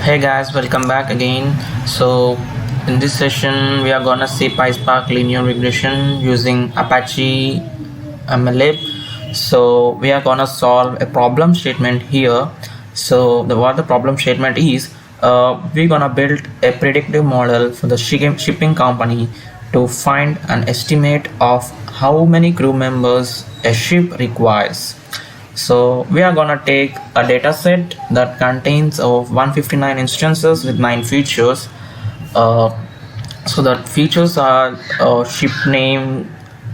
Hey guys, welcome back again. So in this session we are gonna see Pyspark linear regression using Apache MLlib. So we are gonna solve a problem statement here. So what the problem statement is, we're gonna build a predictive model for the shipping company to find an estimate of how many crew members a ship requires. So we are gonna take a data set that contains of 159 instances with 9 features. So that features are ship name,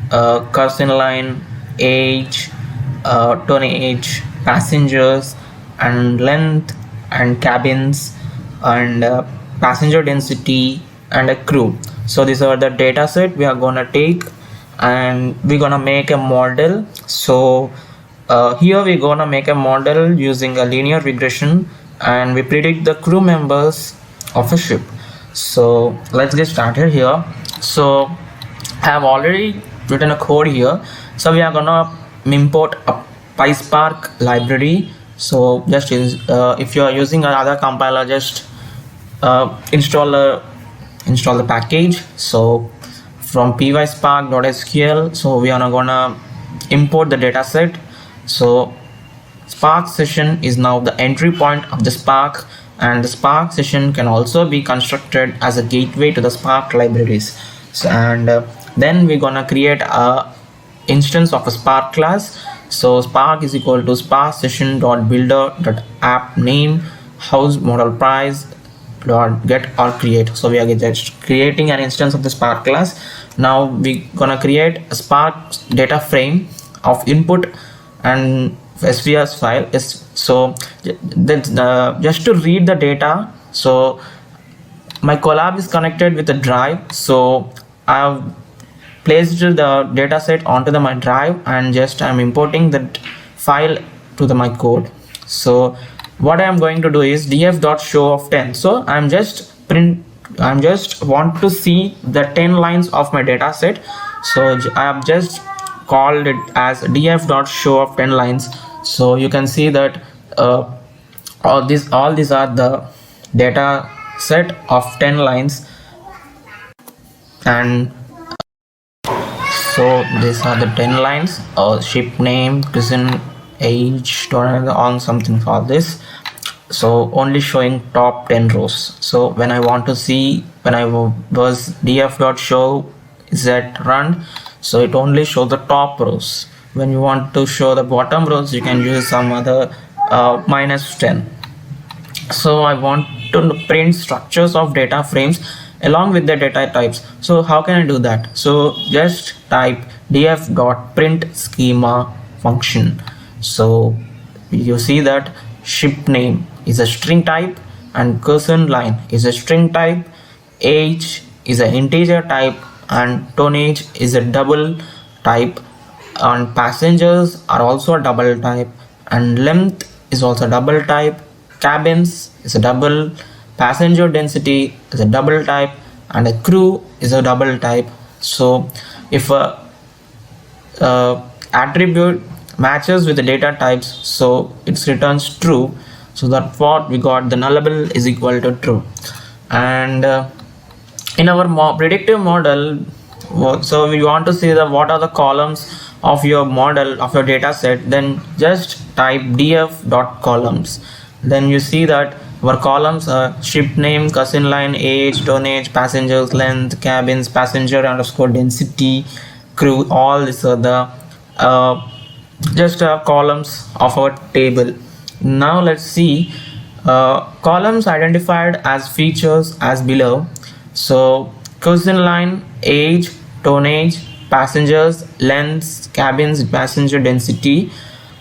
cursor line, age, tonnage, passengers, and length, and cabins, and passenger density, and a crew. So these are the data set we are gonna take, and we're gonna make a model. So here we're gonna make a model using a linear regression, and we predict the crew members of a ship. So let's get started here. So I have already written a code here. So we are gonna import a Pyspark library. So just if you are using another compiler, just install the package. So from pyspark.sql, so we are gonna import the data set. So Spark session is now the entry point of the Spark, and the Spark session can also be constructed as a gateway to the Spark libraries. So, and then we're gonna create a instance of a Spark class. So Spark is equal to Spark session dot builder dot app name house model price dot get or create. So we are just creating an instance of the Spark class. Now we're gonna create a Spark data frame of input and SVS file is. So just to read the data, so my collab is connected with the drive, so I have placed the data set onto my drive, and just I'm importing that file to my code. So what I am going to do is df.show of 10. So I'm just want to see the 10 lines of my data set. So I have just called it as df.show of 10 lines. So you can see that all these are the data set of 10 lines, and so these are the 10 lines, ship name, cuisine, age, on something for this. So only showing top 10 rows. So when I want to see, when I was df.show z run, so it only shows the top rows. When you want to show the bottom rows, you can use some other -10. So I want to print structures of data frames along with the data types. So how can I do that? So just type df.print schema function. So you see that ship name is a string type, and cursor line is a string type, age is an integer type, and tonnage is a double type, and passengers are also a double type, and length is also a double type, cabins is a double, passenger density is a double type, and a crew is a double type. So if a attribute matches with the data types, so it returns true. So that's what we got, the nullable is equal to true. And in our predictive model, so we want to see what are the columns of your model, of your data set, then just type df.columns. Then you see that our columns are ship name, cursor line, age, tonnage, passengers, length, cabins, passenger underscore density, crew. All these are the just columns of our table. Now let's see columns identified as features as below. So cursor line, age, tonnage, passengers, lengths, cabins, passenger density.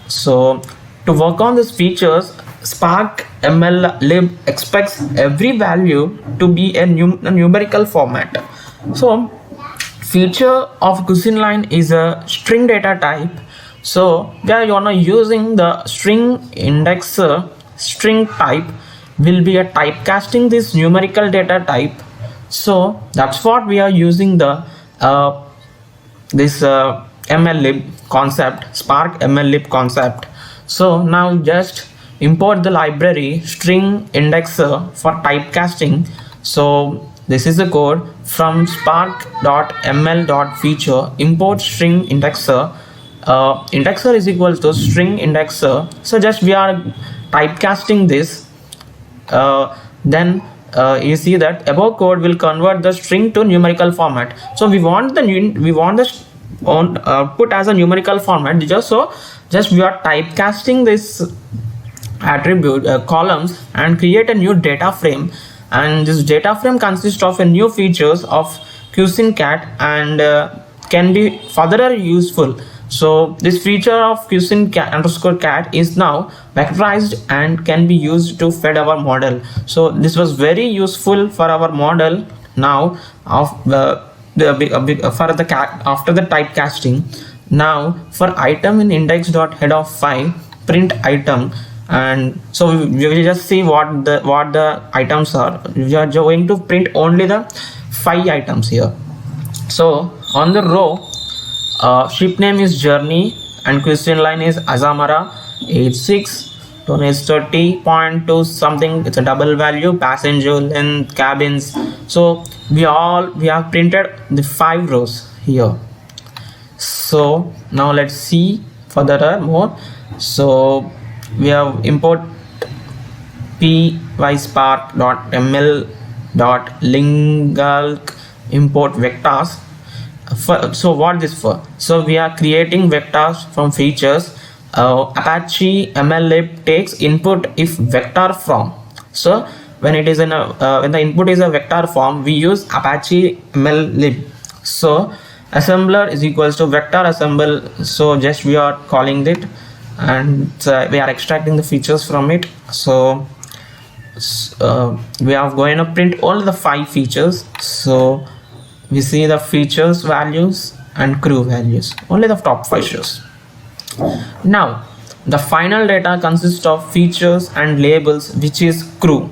So to work on these features, Spark MLlib expects every value to be a numerical format. So feature of cuisine line is a string data type. So where you are using the string indexer, string type will be a typecasting this numerical data type. So that's what we are using the this MLlib concept, Spark MLlib concept. So now just import the library string indexer for typecasting. So this is the code from spark.ml.feature import string indexer. Indexer is equal to string indexer. So just we are typecasting this. Then you see that above code will convert the string to numerical format. So we want the put as a numerical format. Just we are typecasting this attribute columns and create a new data frame, and this data frame consists of a new features of cuisine cat and can be further useful. So this feature of cuisine cat underscore cat is now vectorized and can be used to feed our model. So this was very useful for our model now of for the cat after the typecasting. Now for item in index.head of 5 print item, and so we will just see what the items are. We are going to print only the 5 items here. So on the row, ship name is Journey and question line is Azamara, age 6, tone is 30.2 something. It's a double value, passenger length, cabins. So we have printed the 5 rows here. So now let's see further more. So we have import pyspark.ml.lingalc import vectors. So what this for? So we are creating vectors from features. Apache MLlib takes input if vector from. So when it is in a when the input is a vector form, we use Apache MLlib. So assembler is equals to vector assemble. So just we are calling it, and we are extracting the features from it. So we are going to print all the 5 features. So we see the features values and crew values, only the top features. Now the final data consists of features and labels, which is crew.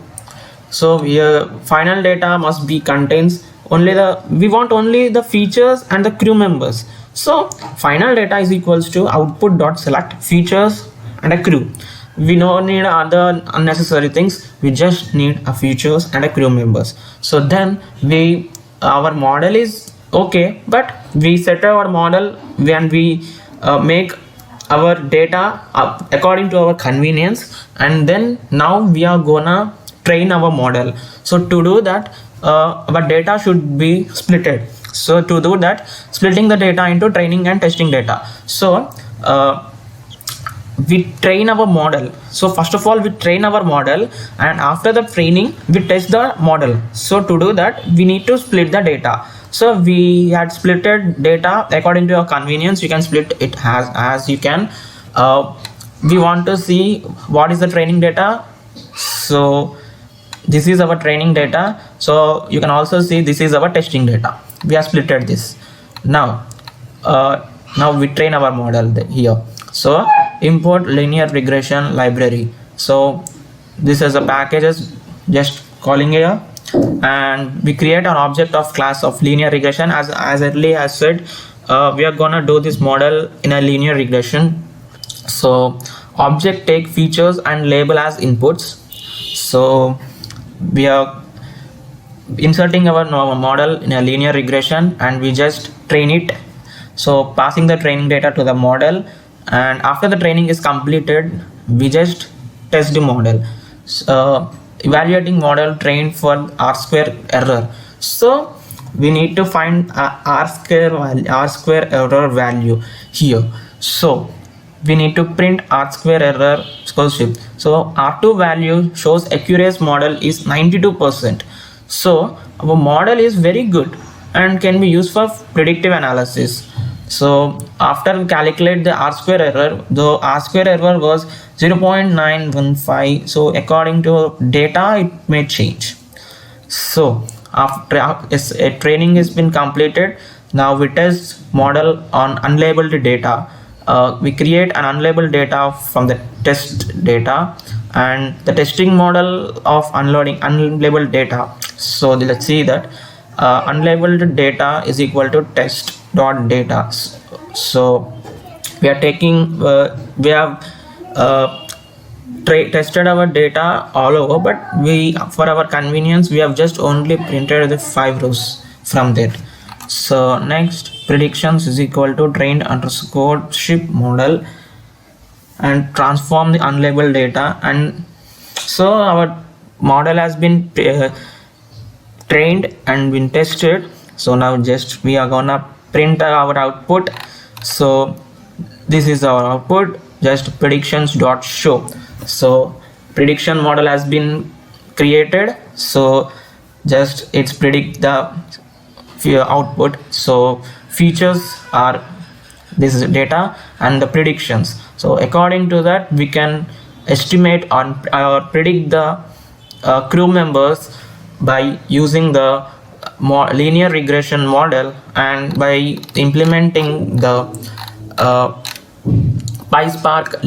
So here final data must be contains only we want only the features and the crew members. So final data is equals to output dot select features and a crew. We don't need other unnecessary things, we just need a features and a crew members. So then our model is okay, but we set our model when we make our data according to our convenience, and then now we are gonna train our model. So to do that, our data should be splitted. So to do that, splitting the data into training and testing data. So we train our model. So first of all we train our model, and after the training we test the model. So to do that, we need to split the data. So we had splitted data according to your convenience. You can split it as you can. We want to see what is the training data. So this is our training data. So you can also see this is our testing data. We have splitted this. Now we train our model here. So import linear regression library. So this is a packages, just calling here, and we create an object of class of linear regression. As early as said, we are gonna do this model in a linear regression. So object take features and label as inputs. So we are inserting our model in a linear regression, and we just train it. So passing the training data to the model, and after the training is completed, we just test the model. Evaluating model trained for R-square error. So we need to find R-square error value here. So we need to print R-square error scholarship. So R2 value shows accuracy model is 92%. So our model is very good and can be used for predictive analysis. So after calculate the R-square error, the R-square error was 0.915. So according to data, it may change. So after a training has been completed, now we test model on unlabeled data. We create an unlabeled data from the test data, and the testing model of unloading unlabeled data. So let's see that unlabeled data is equal to test dot data. So we are taking we have tested our data all over, but we, for our convenience, we have just only printed the 5 rows from that. So next, predictions is equal to trained underscore ship model and transform the unlabeled data. And so our model has been trained and been tested. So now just we are gonna print our output. So this is our output, just predictions dot show. So prediction model has been created, so just it's predict the output. So features are this is data and the predictions. So according to that, we can estimate on or predict the crew members by using the linear regression model and by implementing the Pyspark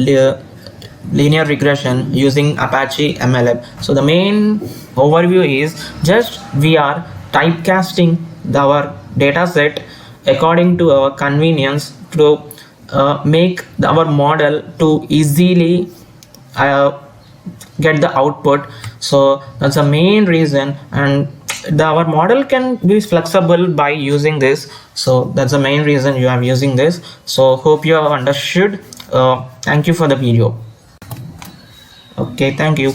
linear regression using Apache MLlib. So the main overview is just we are typecasting our data set according to our convenience to make our model to easily get the output. So that's the main reason, and our model can be flexible by using this. So that's the main reason you are using this. So hope you have understood. Thank you for the video. Okay, thank you.